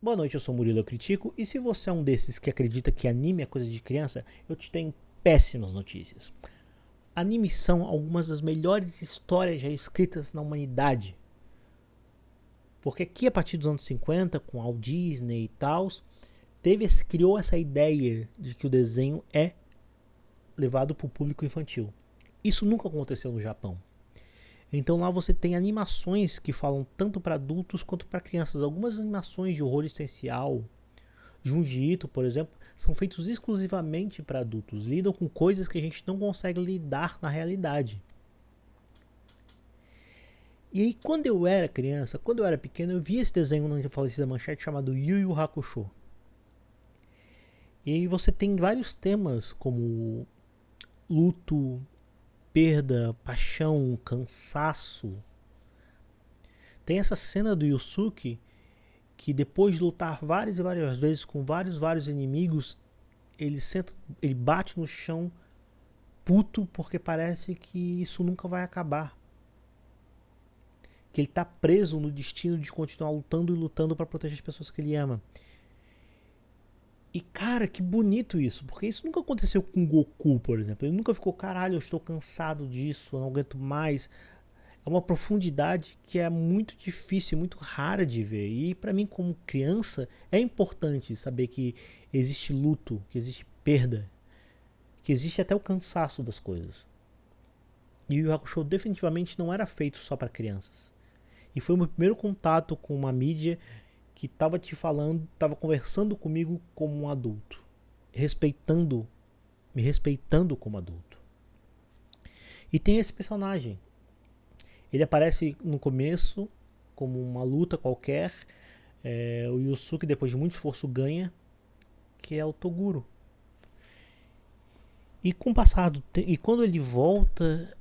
Boa noite, eu sou Murilo, eu critico. E se você é um desses que acredita que anime é coisa de criança, eu te tenho péssimas notícias. Animes são algumas das melhores histórias já escritas na humanidade. Porque aqui, a partir dos anos 50, com Walt Disney e tal, criou essa ideia de que o desenho é levado para o público infantil. Isso nunca aconteceu no Japão. Então lá você tem animações que falam tanto para adultos quanto para crianças. Algumas animações de horror existencial, Junji Ito, por exemplo, são feitos exclusivamente para adultos. Lidam com coisas que a gente não consegue lidar na realidade. E aí, quando eu era criança, quando eu era pequeno, eu via esse desenho na falecida manchete chamado Yu Yu Hakusho. E aí você tem vários temas como luto, perda, paixão, cansaço. Tem essa cena do Yusuke que depois de lutar várias e várias vezes com vários inimigos, ele bate no chão puto porque parece que isso nunca vai acabar. Que ele tá preso no destino de continuar lutando e lutando para proteger as pessoas que ele ama. E cara, que bonito isso, porque isso nunca aconteceu com o Goku, por exemplo. Ele nunca ficou, caralho, eu estou cansado disso, eu não aguento mais. É uma profundidade que é muito difícil, muito rara de ver. E para mim, como criança, é importante saber que existe luto, que existe perda, que existe até o cansaço das coisas. E o Yu Yu Hakusho definitivamente não era feito só para crianças. E foi o meu primeiro contato com uma mídia que estava te falando, estava conversando comigo como um adulto, me respeitando como adulto. E tem esse personagem. Ele aparece no começo como uma luta qualquer. O Yusuke, depois de muito esforço, ganha, que é o Toguro. E com o passado, e quando ele volta,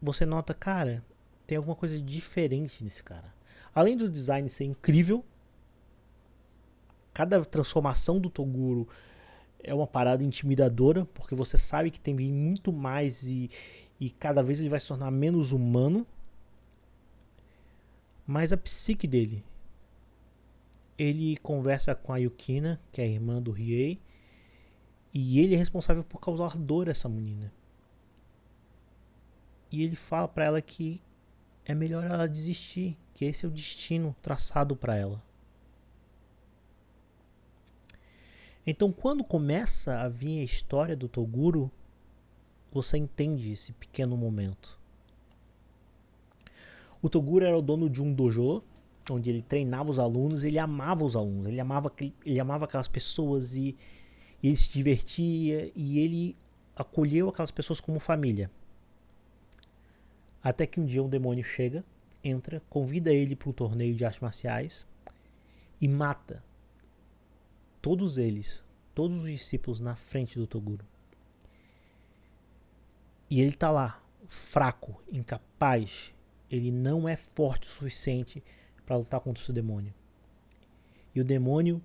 você nota, cara, tem alguma coisa diferente nesse cara. Além do design ser incrível, cada transformação do Toguro é uma parada intimidadora, porque você sabe que tem muito mais e cada vez ele vai se tornar menos humano. Mas a psique dele, ele conversa com a Yukina, que é a irmã do Riei, e ele é responsável por causar dor a essa menina. E ele fala pra ela que é melhor ela desistir, que esse é o destino traçado pra ela. Então, quando começa a vir a história do Toguro, você entende esse pequeno momento. O Toguro era o dono de um dojo, onde ele treinava os alunos, ele amava os alunos, ele amava aquelas pessoas e ele se divertia e ele acolheu aquelas pessoas como família. Até que um dia um demônio chega, entra, convida ele para um torneio de artes marciais e mata todos eles, todos os discípulos na frente do Toguro. E ele tá lá, fraco, incapaz, ele não é forte o suficiente para lutar contra esse demônio. E o demônio,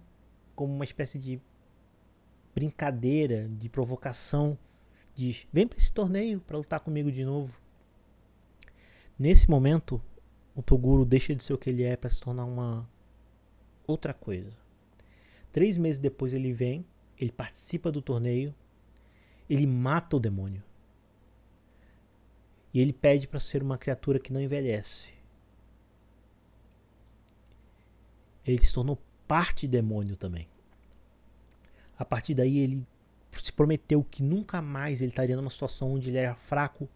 como uma espécie de brincadeira, de provocação, diz: vem para esse torneio para lutar comigo de novo. Nesse momento, o Toguro deixa de ser o que ele é para se tornar uma outra coisa. 3 meses depois ele vem, ele participa do torneio, ele mata o demônio. E ele pede para ser uma criatura que não envelhece. Ele se tornou parte demônio também. A partir daí ele se prometeu que nunca mais ele estaria numa situação onde ele era fraco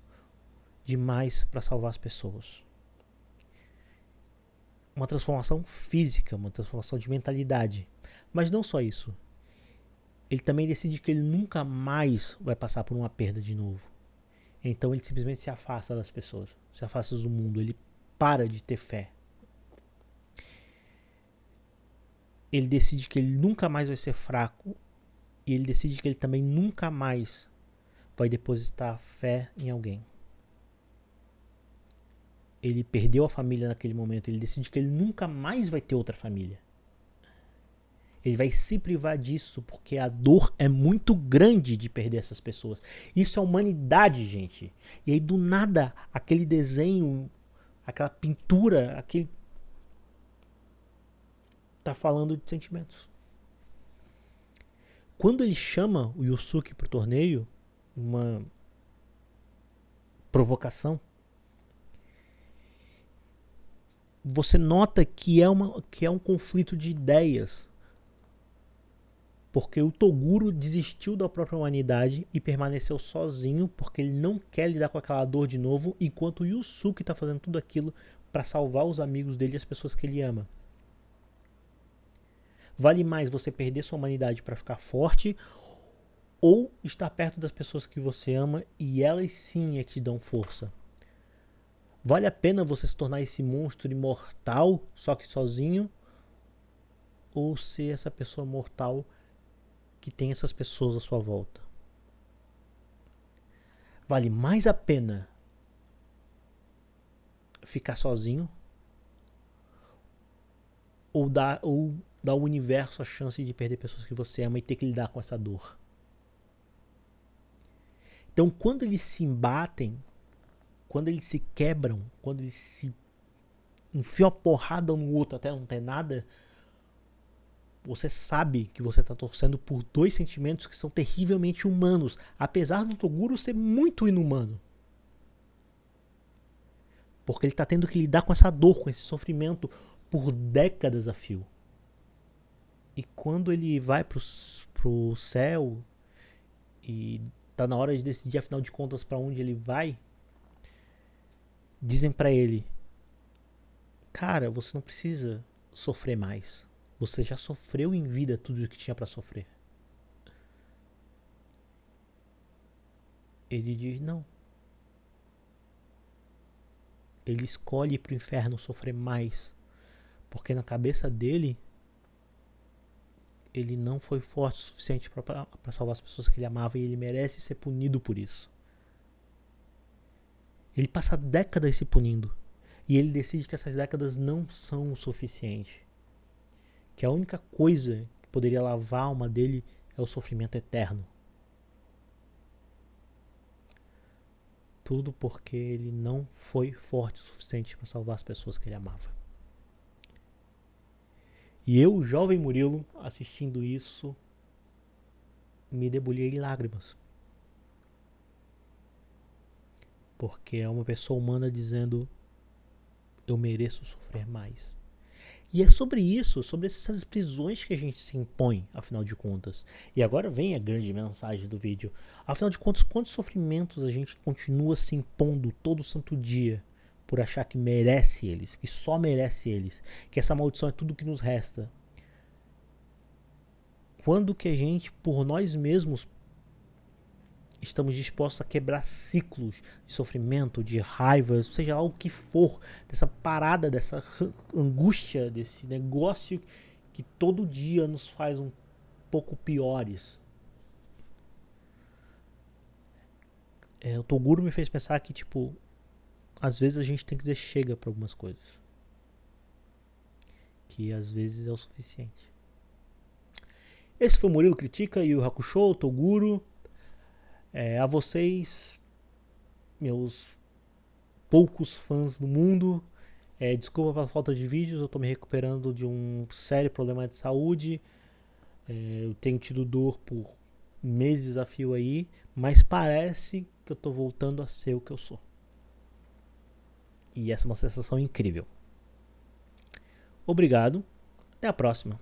demais para salvar as pessoas. Uma transformação física, uma transformação de mentalidade. Mas não só isso. Ele também decide que ele nunca mais vai passar por uma perda de novo. Então ele simplesmente se afasta das pessoas, se afasta do mundo, ele para de ter fé. Ele decide que ele nunca mais vai ser fraco e ele decide que ele também nunca mais vai depositar fé em alguém. Ele perdeu a família naquele momento, ele decide que ele nunca mais vai ter outra família. Ele vai se privar disso porque a dor é muito grande de perder essas pessoas. Isso é humanidade, gente. E aí do nada, aquele desenho, aquela pintura, tá falando de sentimentos. Quando ele chama o Yusuke pro torneio, uma provocação, você nota que é um conflito de ideias. Porque o Toguro desistiu da própria humanidade e permaneceu sozinho porque ele não quer lidar com aquela dor de novo, enquanto o Yusuke está fazendo tudo aquilo para salvar os amigos dele e as pessoas que ele ama. Vale mais você perder sua humanidade para ficar forte ou estar perto das pessoas que você ama e elas sim é que te dão força? Vale a pena você se tornar esse monstro imortal só que sozinho ou ser essa pessoa mortal que tem essas pessoas à sua volta? Vale mais a pena ficar sozinho ou dar ao universo a chance de perder pessoas que você ama e ter que lidar com essa dor? Então, quando eles se embatem, quando eles se quebram, quando eles se enfiam a porrada um no outro até não ter nada, você sabe que você está torcendo por dois sentimentos que são terrivelmente humanos, apesar do Toguro ser muito inumano. Porque ele está tendo que lidar com essa dor, com esse sofrimento por décadas a fio. E quando ele vai pro céu e tá na hora de decidir, afinal de contas, para onde ele vai, dizem para ele: cara, você não precisa sofrer mais. Você já sofreu em vida tudo o que tinha para sofrer. Ele diz não. Ele escolhe ir pro inferno sofrer mais. Porque na cabeça dele, ele não foi forte o suficiente para salvar as pessoas que ele amava e ele merece ser punido por isso. Ele passa décadas se punindo. E ele decide que essas décadas não são o suficiente. Que a única coisa que poderia lavar a alma dele é o sofrimento eterno. Tudo porque ele não foi forte o suficiente para salvar as pessoas que ele amava. E eu, jovem Murilo, assistindo isso, me debulhei em lágrimas. Porque é uma pessoa humana dizendo: eu mereço sofrer mais. E é sobre isso, sobre essas prisões que a gente se impõe, afinal de contas. E agora vem a grande mensagem do vídeo. Afinal de contas, quantos sofrimentos a gente continua se impondo todo santo dia por achar que merece eles, que só merece eles, que essa maldição é tudo que nos resta? Quando que a gente, por nós mesmos, estamos dispostos a quebrar ciclos de sofrimento, de raiva, seja lá o que for, dessa parada, dessa angústia, desse negócio que todo dia nos faz um pouco piores? O Toguro me fez pensar que, tipo, às vezes a gente tem que dizer chega para algumas coisas. Que às vezes é o suficiente. Esse foi o Murilo Critica e o Hakusho, o Toguro. A vocês, meus poucos fãs do mundo, desculpa pela falta de vídeos, eu tô me recuperando de um sério problema de saúde. Eu tenho tido dor por meses a fio aí, mas parece que eu tô voltando a ser o que eu sou. E essa é uma sensação incrível. Obrigado, até a próxima.